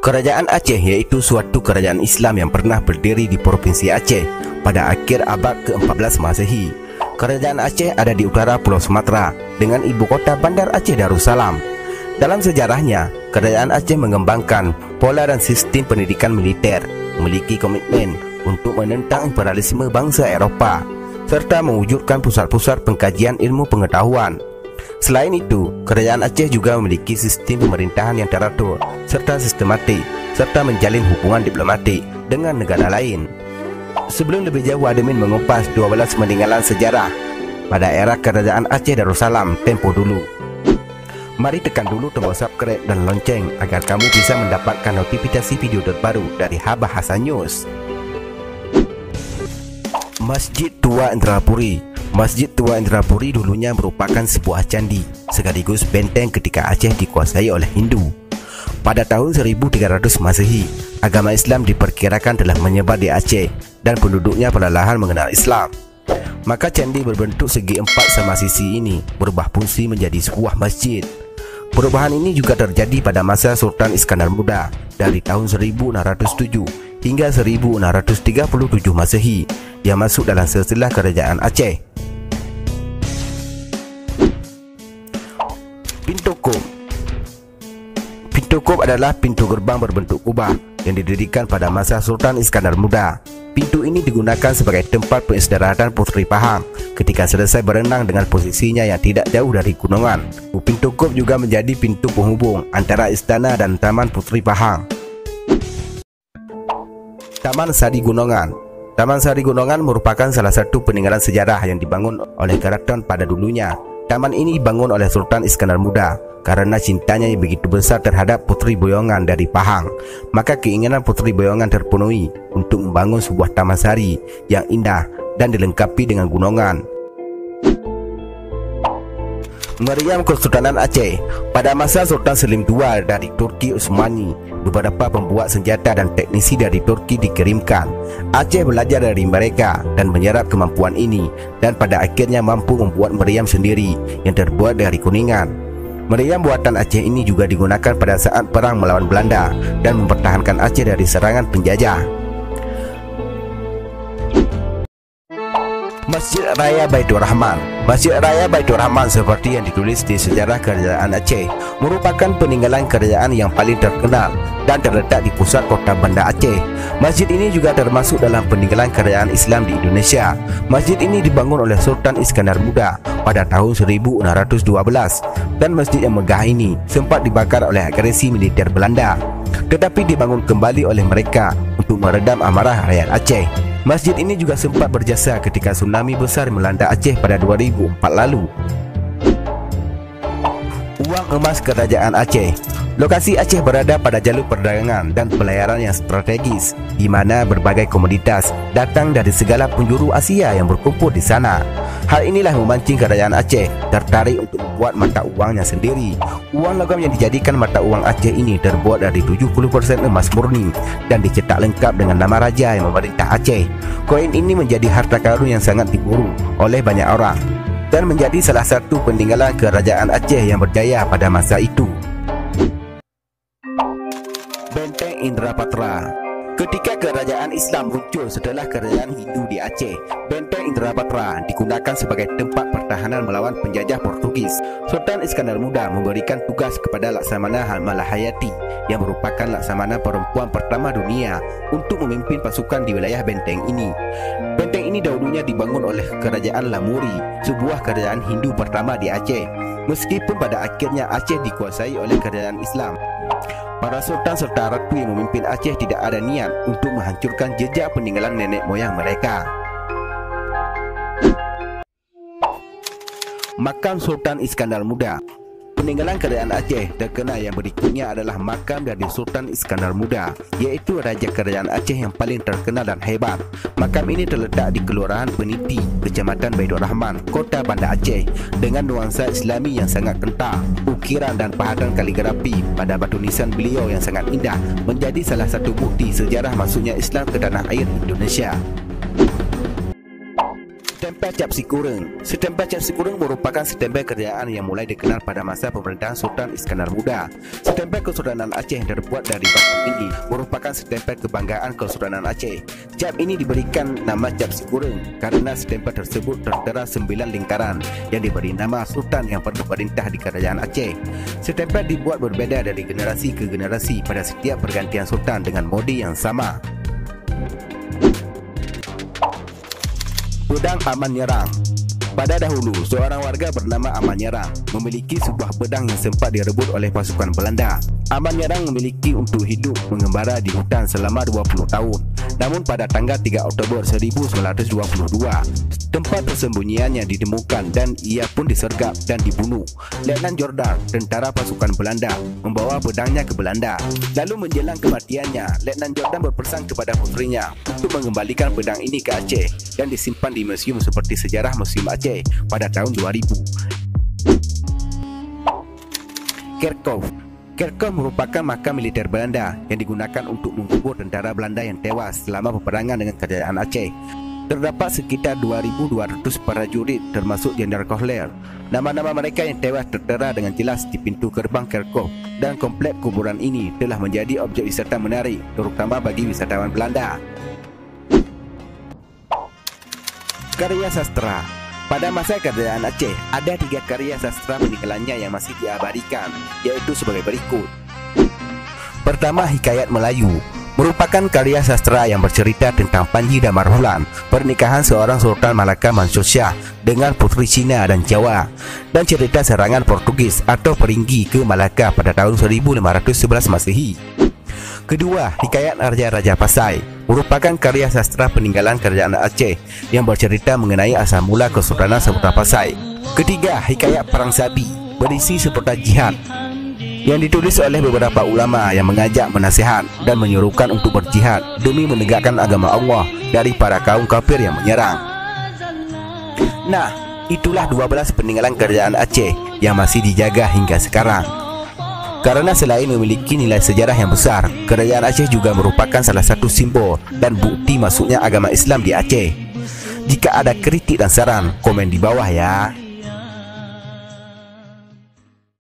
Kerajaan Aceh iaitu suatu kerajaan Islam yang pernah berdiri di Provinsi Aceh pada akhir abad ke-14 Masehi. Kerajaan Aceh ada di utara Pulau Sumatera dengan ibu kota Bandar Aceh Darussalam. Dalam sejarahnya, Kerajaan Aceh mengembangkan pola dan sistem pendidikan militer, memiliki komitmen untuk menentang imperialisme bangsa Eropah, serta mewujudkan pusat-pusat pengkajian ilmu pengetahuan. Selain itu, Kerajaan Aceh juga memiliki sistem pemerintahan yang teratur serta sistematik, serta menjalin hubungan diplomatik dengan negara lain. Sebelum lebih jauh, admin mengupas 12 peninggalan sejarah pada era Kerajaan Aceh Darussalam tempoh dulu. Mari tekan dulu tombol subscribe dan lonceng agar kamu bisa mendapatkan notifikasi video terbaru dari Bahasa News. Masjid Tua Indrapuri. Masjid Tua Indrapuri dulunya merupakan sebuah candi sekaligus benteng ketika Aceh dikuasai oleh Hindu. Pada tahun 1300 Masehi, agama Islam diperkirakan telah menyebar di Aceh dan penduduknya perlahan mengenal Islam. Maka candi berbentuk segi empat sama sisi ini berubah fungsi menjadi sebuah masjid. Perubahan ini juga terjadi pada masa Sultan Iskandar Muda dari tahun 1607 hingga 1637 Masehi. Dia masuk dalam silsilah Kerajaan Aceh. Pintu Kop. Pintu Kop adalah pintu gerbang berbentuk kubah yang didirikan pada masa Sultan Iskandar Muda. Pintu ini digunakan sebagai tempat peristirahatan Puteri Pahang ketika selesai berenang dengan posisinya yang tidak jauh dari gunungan. Pintu Kop juga menjadi pintu penghubung antara istana dan Taman Puteri Pahang. Taman Sari Gunungan. Taman Sari Gunungan merupakan salah satu peninggalan sejarah yang dibangun oleh keraton pada dulunya. Taman ini dibangun oleh Sultan Iskandar Muda karena cintanya yang begitu besar terhadap Puteri Boyongan dari Pahang. Maka keinginan Puteri Boyongan terpenuhi untuk membangun sebuah taman sari yang indah dan dilengkapi dengan gunungan. Meriam Kesultanan Aceh. Pada masa Sultan Selim II dari Turki Utsmani, beberapa pembuat senjata dan teknisi dari Turki dikirimkan. Aceh belajar dari mereka dan menyerap kemampuan ini, dan pada akhirnya mampu membuat meriam sendiri yang terbuat dari kuningan. Meriam buatan Aceh ini juga digunakan pada saat perang melawan Belanda dan mempertahankan Aceh dari serangan penjajah. Masjid Raya Baitur Rahman. Masjid Raya Baitur Rahman seperti yang ditulis di sejarah Kerajaan Aceh merupakan peninggalan kerajaan yang paling terkenal dan terletak di pusat kota Banda Aceh. Masjid ini juga termasuk dalam peninggalan kerajaan Islam di Indonesia. Masjid ini dibangun oleh Sultan Iskandar Muda pada tahun 1612 dan masjid yang megah ini sempat dibakar oleh agresi militer Belanda, tetapi dibangun kembali oleh mereka untuk meredam amarah rakyat Aceh. Masjid ini juga sempat berjasa ketika tsunami besar melanda Aceh pada 2004 lalu. Uang emas Kerajaan Aceh. Lokasi Aceh berada pada jalur perdagangan dan pelayaran yang strategis, di mana berbagai komoditas datang dari segala penjuru Asia yang berkumpul di sana. Hal inilah memancing Kerajaan Aceh tertarik untuk membuat mata uangnya sendiri. Uang logam yang dijadikan mata uang Aceh ini terbuat dari 70% emas murni dan dicetak lengkap dengan nama raja yang memerintah Aceh. Koin ini menjadi harta karun yang sangat diburu oleh banyak orang dan menjadi salah satu peninggalan Kerajaan Aceh yang berjaya pada masa itu. Benteng Indrapatra. Ketika kerajaan Islam muncul setelah kerajaan Hindu di Aceh, Benteng Indrapatra digunakan sebagai tempat pertahanan melawan penjajah Portugis. Sultan Iskandar Muda memberikan tugas kepada Laksamana Malahayati yang merupakan laksamana perempuan pertama dunia untuk memimpin pasukan di wilayah benteng ini. Benteng ini dahulunya dibangun oleh Kerajaan Lamuri, sebuah kerajaan Hindu pertama di Aceh. Meskipun pada akhirnya Aceh dikuasai oleh kerajaan Islam, para sultan serta ratu yang memimpin Aceh tidak ada niat untuk menghancurkan jejak peninggalan nenek moyang mereka. Makam Sultan Iskandar Muda. Peninggalan kerajaan Aceh terkenal yang berikutnya adalah makam dari Sultan Iskandar Muda, yaitu Raja Kerajaan Aceh yang paling terkenal dan hebat. Makam ini terletak di Kelurahan Peniti, Kecamatan Baitur Rahman, Kota Banda Aceh, dengan nuansa Islami yang sangat kental. Ukiran dan pahatan kaligrafi pada batu nisan beliau yang sangat indah menjadi salah satu bukti sejarah masuknya Islam ke tanah air Indonesia. Setempel Cap Sikureng. Setempel Cap Sikureng merupakan setempel kerajaan yang mulai dikenal pada masa pemerintahan Sultan Iskandar Muda. Setempel Kesultanan Aceh yang terbuat dari batu ini merupakan setempel kebanggaan Kesultanan Aceh. Cap ini diberikan nama Cap Sikureng karena setempel tersebut tertera 9 lingkaran yang diberi nama Sultan yang pernah berintah di kerajaan Aceh. Setempel dibuat berbeza dari generasi ke generasi pada setiap pergantian sultan dengan mode yang sama. Pedang Aman Nyerang. Pada dahulu, seorang warga bernama Aman Nyerang memiliki sebuah pedang yang sempat direbut oleh pasukan Belanda. Aman Nyerang memiliki untuk hidup mengembara di hutan selama 20 tahun. Namun pada tanggal 3 Oktober 1922, tempat persembunyiannya ditemukan dan ia pun disergap dan dibunuh. Letnan Jordan, tentara pasukan Belanda, membawa pedangnya ke Belanda. Lalu menjelang kematiannya, Letnan Jordan berpesan kepada putrinya untuk mengembalikan pedang ini ke Aceh dan disimpan di museum seperti Sejarah Museum Aceh pada tahun 2000. Kerkhof. Kerkhof merupakan makam militer Belanda yang digunakan untuk mengubur tentara Belanda yang tewas selama peperangan dengan kerajaan Aceh. Terdapat sekitar 2,200 prajurit termasuk Jenderal Kohler. Nama-nama mereka yang tewas tertera dengan jelas di pintu gerbang Kerkhof, dan komplek kuburan ini telah menjadi objek wisata menarik terutama bagi wisatawan Belanda. Karya sastra. Pada masa kerajaan Aceh, ada 3 karya sastra peninggalannya yang masih diabadikan, yaitu sebagai berikut. Pertama, Hikayat Melayu merupakan karya sastra yang bercerita tentang Panji dan Marhulan, pernikahan seorang Sultan Malaka Mansur Shah dengan puteri Cina dan Jawa, dan cerita serangan Portugis atau Peringgi ke Malaka pada tahun 1511 Masehi. Kedua, Hikayat Raja-Raja Pasai merupakan karya sastra peninggalan kerajaan Aceh yang bercerita mengenai asal mula Kesultanan Samudra Pasai. Ketiga, Hikayat Perang Sabi berisi seputar jihad yang ditulis oleh beberapa ulama yang mengajak menasihat dan menyuruhkan untuk berjihad demi menegakkan agama Allah dari para kaum kafir yang menyerang. Nah, itulah 12 peninggalan kerajaan Aceh yang masih dijaga hingga sekarang. Karena selain memiliki nilai sejarah yang besar, kerajaan Aceh juga merupakan salah satu simbol dan bukti masuknya agama Islam di Aceh. Jika ada kritik dan saran, komen di bawah ya.